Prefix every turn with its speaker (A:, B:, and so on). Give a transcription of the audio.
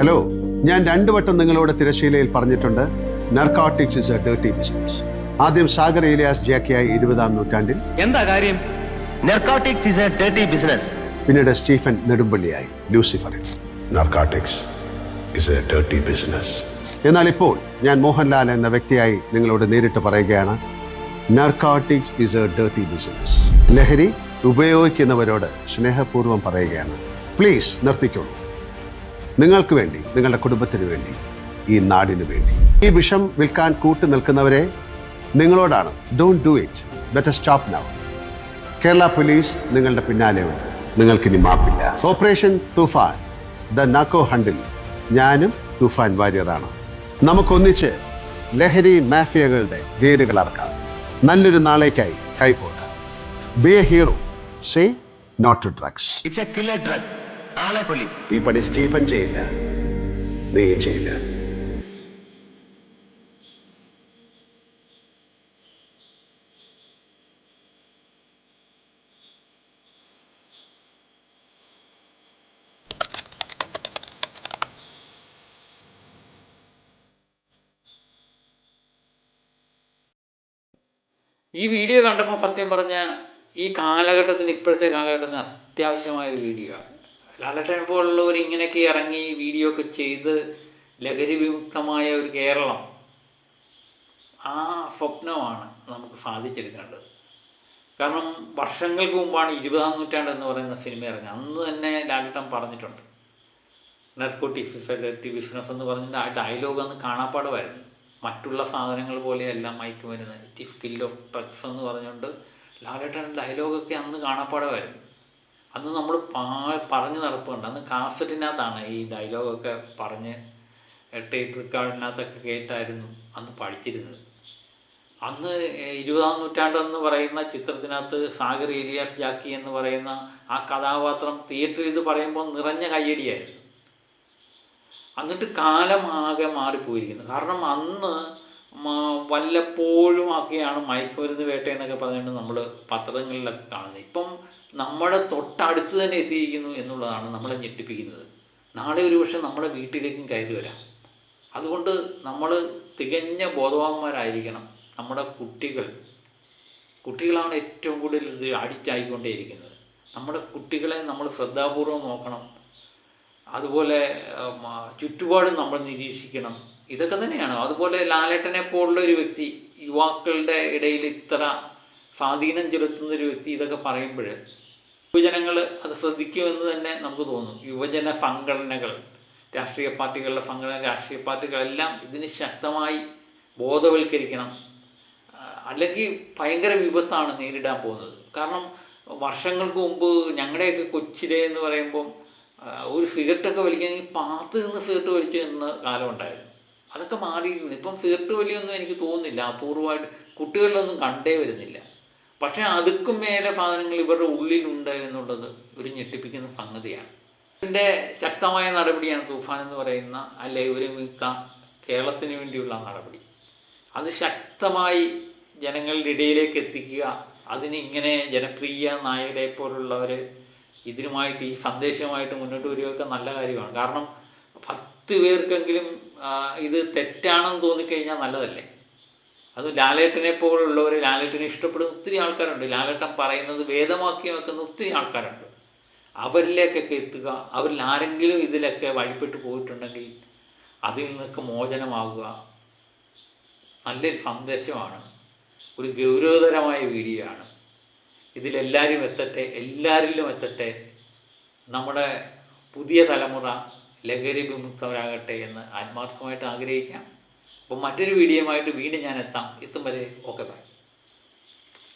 A: Hello, ഞാൻ 2 വട്ടം നിങ്ങളോട് തിരശ്ശീലയിൽ പറഞ്ഞിട്ടുണ്ട്, narcotics is a dirty business. ആദ്യം സാഗർ ഇലിയാസ് ജാക്കിയായി 20-ാം നൂറ്റാണ്ടിൽ,
B: എന്താ കാര്യം? Narcotics is a dirty business.
A: പിന്നീട് സ്റ്റീഫൻ നെടുമ്പള്ളിയായി ലൂസിഫറിൽ, narcotics is a dirty business. എന്നാൽ ഇപ്പോൾ ഞാൻ മോഹൻലാൽ എന്ന വ്യക്തിയായി നിങ്ങളോട് നേരിട്ട് പറയുകയാണ്, narcotics is a dirty business. ലഹരി ഉപയോഗിക്കുന്നവരോട് സ്നേഹപൂർവ്വം പറയുകയാണ്, പ്ലീസ് നിർത്തിക്കോളൂ. നിങ്ങൾക്ക് വേണ്ടി, നിങ്ങളുടെ കുടുംബത്തിന് വേണ്ടി, ഈ നാടിന് വേണ്ടി. ഈ വിഷം വിൽക്കാൻ കൂട്ടു നിൽക്കുന്നവരെ നിങ്ങളോടാണ്, don't do it, better stop now. Kerala police നിങ്ങളുടെ പിന്നാലെയുണ്ട്, നിങ്ങൾക്കിനി മാപ്പില്ല. ഓപ്പറേഷൻ തൂഫാൻ, ദ നാർക്കോ ഹണ്ടിൽ ഞാനും തൂഫാൻ വാര്യറാണ്. നമുക്കൊന്നിച്ച് ലഹരി മാഫിയകളുടെ വേരുകൾ അറക്കാം. നല്ലൊരു നാളേക്കായി കൈപോട്ട്. Be a hero, say not to drugs.
B: It's a killer drug. ആളെ കൊല്ലി.
A: ഈ പണി സ്റ്റീഫൻ ചെയ്യില്ല, നീ ചെയ്യില്ല.
C: ഈ വീഡിയോ കണ്ടപ്പോൾ സത്യം പറഞ്ഞാൽ ഈ കാലഘട്ടത്തിന്, ഇപ്പോഴത്തെ കാലഘട്ടത്തിന് അത്യാവശ്യമായൊരു വീഡിയോ ആണ്. ലാലേട്ടനെ പോലുള്ളവർ ഇങ്ങനെയൊക്കെ ഇറങ്ങി വീഡിയോ ഒക്കെ ചെയ്ത് ലഹരി വിമുക്തമായ ഒരു കേരളം, ആ സ്വപ്നമാണ് നമുക്ക് സാധിച്ചെടുക്കേണ്ടത്. കാരണം വർഷങ്ങൾക്ക് മുമ്പാണ് 20-ാം നൂറ്റാണ്ട് എന്ന് പറയുന്ന സിനിമ ഇറങ്ങി. അന്ന് തന്നെ ലാലേട്ടൻ പറഞ്ഞിട്ടുണ്ട്, narcotics is a dirty business എന്ന് പറഞ്ഞിട്ട് ആ ഡയലോഗ് അന്ന് കാണാപ്പാടമായിരുന്നു. മറ്റുള്ള സാധനങ്ങൾ പോലെയല്ല മയക്കുമരുന്ന്, it is kill of drugs എന്ന് പറഞ്ഞുകൊണ്ട് ലാലേട്ടൻ ഡയലോഗൊക്കെ അന്ന് കാണാപ്പാടമായിരുന്നു. അന്ന് നമ്മൾ പറഞ്ഞ് നടപ്പുണ്ട്. അന്ന് കാസറ്റിനകത്താണ് ഈ ഡയലോഗൊക്കെ പറഞ്ഞ് ടേപ്പ് റെക്കോർഡിനകത്തൊക്കെ കേട്ടായിരുന്നു അന്ന് പഠിച്ചിരുന്നത്. അന്ന് 20-ാം നൂറ്റാണ്ടെന്ന് പറയുന്ന ചിത്രത്തിനകത്ത് സാഗർ ഇലിയാസ് ജാക്കി എന്ന് പറയുന്ന ആ കഥാപാത്രം തിയേറ്ററിൽ ഇത് പറയുമ്പോൾ നിറഞ്ഞ കയ്യടിയായിരുന്നു. എന്നിട്ട് കാലം ആകെ മാറിപ്പോയിരിക്കുന്നു. കാരണം അന്ന് വല്ലപ്പോഴും ഒക്കെയാണ് മയക്കുമരുന്ന് വേട്ടയെന്നൊക്കെ പറഞ്ഞുകൊണ്ട് നമ്മൾ പത്രങ്ങളിലൊക്കെ കാണുന്നത്. ഇപ്പം നമ്മുടെ തൊട്ടടുത്ത് തന്നെ എത്തിയിരിക്കുന്നു എന്നുള്ളതാണ് നമ്മളെ ഞെട്ടിപ്പിക്കുന്നത്. നാളെ ഒരുപക്ഷെ നമ്മുടെ വീട്ടിലേക്കും കയറി വരാം. അതുകൊണ്ട് നമ്മൾ തികഞ്ഞ ബോധവാന്മാരായിരിക്കണം. നമ്മുടെ കുട്ടികളാണ് ഏറ്റവും കൂടുതൽ ഇത് അഡിക്റ്റ് ആയിക്കൊണ്ടേയിരിക്കുന്നത്. നമ്മുടെ കുട്ടികളെ നമ്മൾ ശ്രദ്ധാപൂർവം നോക്കണം. അതുപോലെ ചുറ്റുപാടും നമ്മൾ നിരീക്ഷിക്കണം. ഇതൊക്കെ തന്നെയാണ്. അതുപോലെ ലാലേട്ടനെ പോലുള്ള ഒരു വ്യക്തി, യുവാക്കളുടെ ഇടയിൽ ഇത്ര സ്വാധീനം ചെലുത്തുന്നൊരു വ്യക്തി ഇതൊക്കെ പറയുമ്പോൾ യുവജനങ്ങൾ അത് ശ്രദ്ധിക്കുമെന്ന് തന്നെ നമുക്ക് തോന്നും. യുവജന സംഘടനകൾ, രാഷ്ട്രീയ പാർട്ടികളുടെ സംഘടന, രാഷ്ട്രീയ പാർട്ടികളെല്ലാം ഇതിന് ശക്തമായി ബോധവൽക്കരിക്കണം. അല്ലെങ്കിൽ ഭയങ്കര വിപത്താണ് നേരിടാൻ പോകുന്നത്. കാരണം വർഷങ്ങൾക്ക് മുമ്പ് ഞങ്ങളുടെയൊക്കെ കൊച്ചിലെ എന്ന് പറയുമ്പം ഒരു സിഗരറ്റൊക്കെ വലിക്കണമെങ്കിൽ പാത്ത് നിന്ന് സിഗരറ്റ് വലിച്ചു എന്ന കാലം ഉണ്ടായിരുന്നു. അതൊക്കെ മാറിയിരുന്നു. ഇപ്പം സിഗരറ്റ് വലിയൊന്നും എനിക്ക് തോന്നുന്നില്ല, അപൂർവമായിട്ട് കുട്ടികളിലൊന്നും കണ്ടേ വരുന്നില്ല. പക്ഷേ അതുക്കും മേലെ സാധനങ്ങൾ ഇവരുടെ ഉള്ളിലുണ്ട് എന്നുള്ളത് ഒരു ഞെട്ടിപ്പിക്കുന്ന സംഗതിയാണ്. ഇതിൻ്റെ ശക്തമായ നടപടിയാണ് തൂഫാൻ എന്ന് പറയുന്ന ആ ലഹരി വിമുക്ത കേരളത്തിന് വേണ്ടിയുള്ള നടപടി. അത് ശക്തമായി ജനങ്ങളുടെ ഇടയിലേക്ക് എത്തിക്കുക. അതിന് ഇങ്ങനെ ജനപ്രിയ നായകരെ പോലുള്ളവർ ഇതിനുമായിട്ട്, ഈ സന്ദേശമായിട്ട് മുന്നോട്ട് വരികയൊക്കെ നല്ല കാര്യമാണ്. കാരണം 10 പേർക്കെങ്കിലും ഇത് തെറ്റാണെന്ന് തോന്നിക്കഴിഞ്ഞാൽ നല്ലതല്ലേ. അത് ലാലേട്ടനെ പോലുള്ളവർ, ലാലേട്ടനെ ഇഷ്ടപ്പെടുന്ന ഒത്തിരി ആൾക്കാരുണ്ട്. ലാലേട്ടൻ പറയുന്നത് വേദമാക്കി വെക്കുന്ന ഒത്തിരി ആൾക്കാരുണ്ട്. അവരിലേക്കൊക്കെ എത്തുക. അവരിൽ ആരെങ്കിലും ഇതിലൊക്കെ വഴിപ്പെട്ട് പോയിട്ടുണ്ടെങ്കിൽ അതിൽ നിന്നൊക്കെ മോചനമാകുക. നല്ലൊരു സന്ദേശമാണ്. ഒരു ഗൗരവതരമായ വീഡിയോ ആണ്. ഇതിലെല്ലാവരും എത്തട്ടെ, എല്ലാവരിലും എത്തട്ടെ. നമ്മുടെ പുതിയ തലമുറ ലഹരി വിമുക്തരാകട്ടെ എന്ന് ആത്മാർത്ഥമായിട്ട് ആഗ്രഹിക്കാം. അപ്പോൾ മറ്റൊരു വീഡിയോയുമായിട്ട് വീണ്ടും ഞാൻ എത്തും വരെ ഓക്കെ ബൈ.